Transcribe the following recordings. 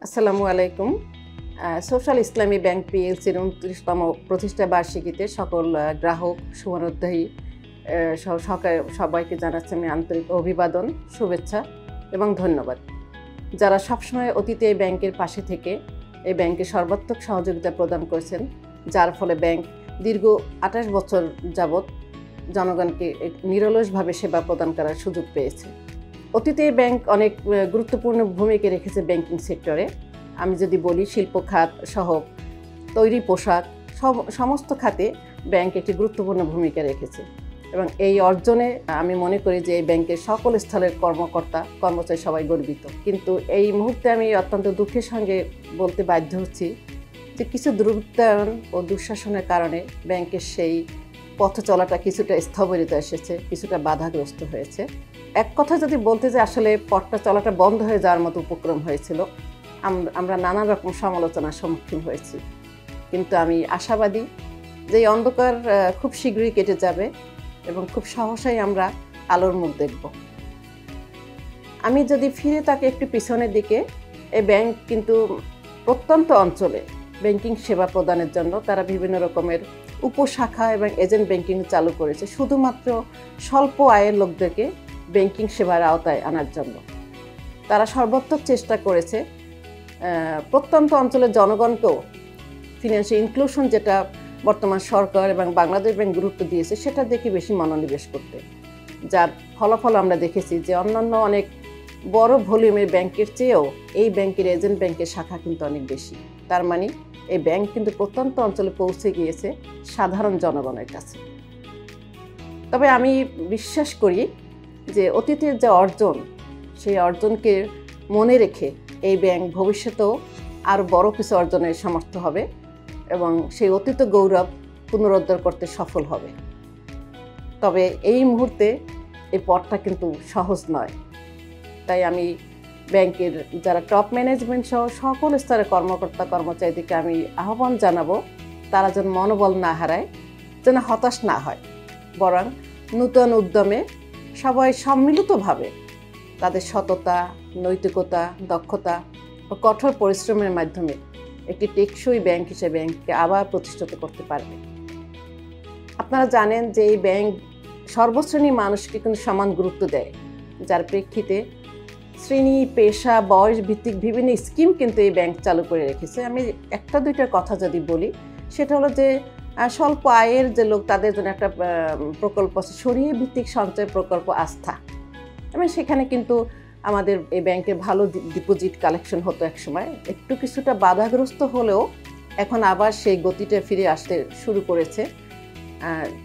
আসসালামু আলাইকুম। সোশ্যাল ইসলামী ব্যাংক পিএলসির ২৯তম প্রতিষ্ঠা বার্ষিকীতে সকল গ্রাহক, শুভানুধ্যায়ী সবাইকে জানাচ্ছি আমি আন্তরিক অভিবাদন, শুভেচ্ছা এবং ধন্যবাদ। যারা সবসময় অতীতে এই ব্যাংকের পাশে থেকে এই ব্যাংকে সর্বাত্মক সহযোগিতা প্রদান করেছেন, যার ফলে ব্যাংক দীর্ঘ ২৮ বছর যাবৎ জনগণকে নিরলসভাবে সেবা প্রদান করার সুযোগ পেয়েছে। অতীতে ব্যাংক অনেক গুরুত্বপূর্ণ ভূমিকা রেখেছে ব্যাংকিং সেক্টরে। আমি যদি বলি শিল্প খাত সহ তৈরি পোশাক সমস্ত খাতে ব্যাংক একটি গুরুত্বপূর্ণ ভূমিকা রেখেছে এবং এই অর্জনে আমি মনে করি যে এই ব্যাংকের সকল স্থলের কর্মচারী সবাই গর্বিত। কিন্তু এই মুহূর্তে আমি অত্যন্ত দুঃখের সঙ্গে বলতে বাধ্য হচ্ছি যে কিছু দুরূপ্তায়ন ও দুঃশাসনের কারণে ব্যাংকের সেই পথ চলাটা কিছুটা স্থবিরতা এসেছে, কিছুটা বাধাগ্রস্ত হয়েছে। এক কথা যদি বলতে যে আসলে পথটা চলাটা বন্ধ হয়ে যাওয়ার মতো উপক্রম হয়েছিল, আমরা নানা রকম সমালোচনার সম্মুখীন হয়েছি। কিন্তু আমি আশাবাদী যে এই অন্ধকার খুব শীঘ্রই কেটে যাবে এবং খুব সহসাই আমরা আলোর মুখ দেখব। আমি যদি ফিরে তাকে একটু পিছনের দিকে, এই ব্যাংক কিন্তু প্রত্যন্ত অঞ্চলে ব্যাংকিং সেবা প্রদানের জন্য তারা বিভিন্ন রকমের উপশাখা এবং এজেন্ট ব্যাংকিং চালু করেছে, শুধুমাত্র স্বল্প আয়ের লোকদেরকে ব্যাংকিং সেবার আওতায় আনার জন্য। তারা সর্বাত্মক চেষ্টা করেছে প্রত্যন্ত অঞ্চলের জনগণকেও ফিনান্সিয়াল ইনক্লুশন, যেটা বর্তমান সরকার এবং বাংলাদেশ ব্যাংক গুরুত্ব দিয়েছে, সেটা দেখে বেশি মনোনিবেশ করতে, যার ফলাফল আমরা দেখেছি যে অন্যান্য অনেক বড় ভলিউমের ব্যাংকের চেয়েও এই ব্যাংকের এজেন্ট ব্যাংকের শাখা কিন্তু অনেক বেশি। তার মানে এই ব্যাংক কিন্তু প্রত্যন্ত অঞ্চলে পৌঁছে গিয়েছে সাধারণ জনগণের কাছে। তবে আমি বিশ্বাস করি যে অতীতের যে অর্জন, সেই অর্জনকে মনে রেখে এই ব্যাংক ভবিষ্যতেও আরও বড় কিছু অর্জনের সমর্থ হবে এবং সেই অতীত গৌরব পুনরুদ্ধার করতে সফল হবে। তবে এই মুহূর্তে এই পথটা কিন্তু সহজ নয়। তাই আমি ব্যাংকের যারা টপ ম্যানেজমেন্ট সহ সকল স্তরের কর্মচারীদেরকে আমি আহ্বান জানাবো, তারা যেন মনোবল না হারায়, যেন হতাশ না হয়, বরং নূতন উদ্যমে সবাই সম্মিলিতভাবে তাদের সততা, নৈতিকতা, দক্ষতা ও কঠোর পরিশ্রমের মাধ্যমে একটি টেকসই ব্যাংক হিসেবে ব্যাংককে আবার প্রতিষ্ঠিত করতে পারবে। আপনারা জানেন যে এই ব্যাংক সর্বশ্রেণীর মানুষকে কিন্তু সমান গুরুত্ব দেয়, যার প্রেক্ষিতে শ্রেণী, পেশা, বয়স ভিত্তিক বিভিন্ন স্কিম কিন্তু এই ব্যাংক চালু করে রেখেছে। আমি একটা দুইটা কথা যদি বলি, সেটা হলো যে স্বল্প আয়ের যে লোক, তাদের জন্য একটা প্রকল্প আছে, সরিয়ে ভিত্তিক সঞ্চয় প্রকল্প আস্থা। এবং সেখানে কিন্তু আমাদের এই ব্যাংকে ভালো ডিপোজিট কালেকশন হতো একসময়, একটু কিছুটা বাধাগ্রস্ত হলেও এখন আবার সেই গতিটা ফিরে আসতে শুরু করেছে।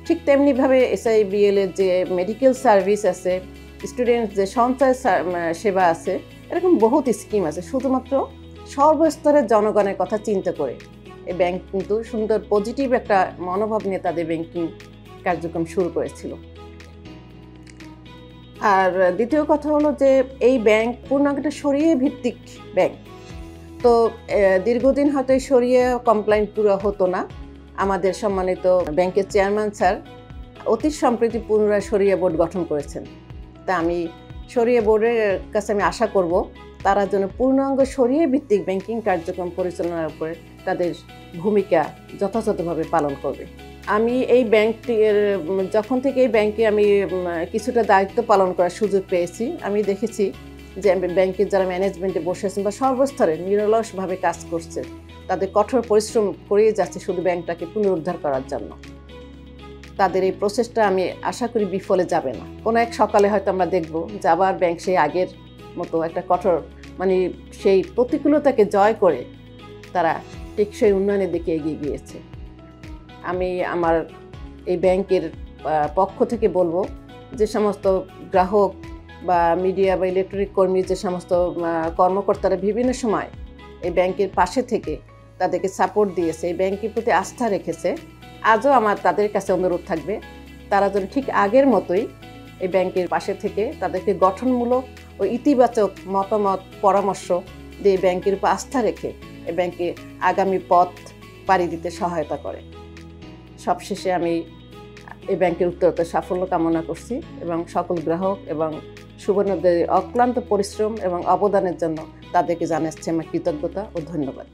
ঠিক তেমনিভাবে SIBL এর যে মেডিকেল সার্ভিস আছে, স্টুডেন্ট যে সঞ্চয় সেবা আছে, এরকম বহুত স্কিম আছে। শুধুমাত্র সর্বস্তরের জনগণের কথা চিন্তা করে এই ব্যাংক কিন্তু সুন্দর পজিটিভ একটা মনোভাব নিয়ে তাদের ব্যাংকিং কার্যক্রম শুরু করেছিল। আর দ্বিতীয় কথা হলো যে এই ব্যাংক পূর্ণাঙ্গ একটা শরিয়া ভিত্তিক ব্যাংক। তো দীর্ঘদিন হয়তো এই শরিয়া কমপ্লায়েন্ট পুরো হতো না। আমাদের সম্মানিত ব্যাংকের চেয়ারম্যান স্যার অতি সম্প্রতি পুনরায় শরিয়া বোর্ড গঠন করেছেন। তা আমি শরিয়া বোর্ডের কাছে আমি আশা করব তারা যেন পূর্ণাঙ্গ শরিয়া ভিত্তিক ব্যাংকিং কার্যক্রম পরিচালনার উপরে তাদের ভূমিকা যথাযথভাবে পালন করবে। আমি এই ব্যাংকটির যখন থেকে এই ব্যাংকে আমি কিছুটা দায়িত্ব পালন করার সুযোগ পেয়েছি, আমি দেখেছি যে ব্যাংকের যারা ম্যানেজমেন্টে বসে আছেন বা সর্বস্তরে নিরলসভাবে কাজ করছে, তাদের কঠোর পরিশ্রম করিয়ে যাচ্ছে শুধু ব্যাংকটাকে পুনরুদ্ধার করার জন্য। তাদের এই প্রসেসটা আমি আশা করি বিফলে যাবে না। কোনো এক সকালে হয়তো আমরা দেখব যে আবার ব্যাংক সেই আগের মতো একটা কঠোর সেই প্রতিকূলতাকে জয় করে তারা টেকসই উন্নয়নের দিকে এগিয়ে গিয়েছে। আমি আমার এই ব্যাংকের পক্ষ থেকে বলবো যে সমস্ত গ্রাহক বা মিডিয়া বা ইলেকট্রনিক কর্মী, যে সমস্ত কর্মকর্তারা বিভিন্ন সময় এই ব্যাংকের পাশে থেকে তাদেরকে সাপোর্ট দিয়েছে, এই ব্যাংকের প্রতি আস্থা রেখেছে, আজও আমার তাদের কাছে অনুরোধ থাকবে তারা যেন ঠিক আগের মতোই এই ব্যাংকের পাশে থেকে তাদেরকে গঠনমূলক ও ইতিবাচক মতামত, পরামর্শ দিয়ে ব্যাংকের উপর আস্থা রেখে এই ব্যাংকে আগামী পথ পাড়ি দিতে সহায়তা করে। সবশেষে আমি এই ব্যাংকের উত্তরোত্তর সাফল্য কামনা করছি এবং সকল গ্রাহক এবং সুবর্ণদের অক্লান্ত পরিশ্রম এবং অবদানের জন্য তাদেরকে জানাচ্ছি আমার কৃতজ্ঞতা ও ধন্যবাদ।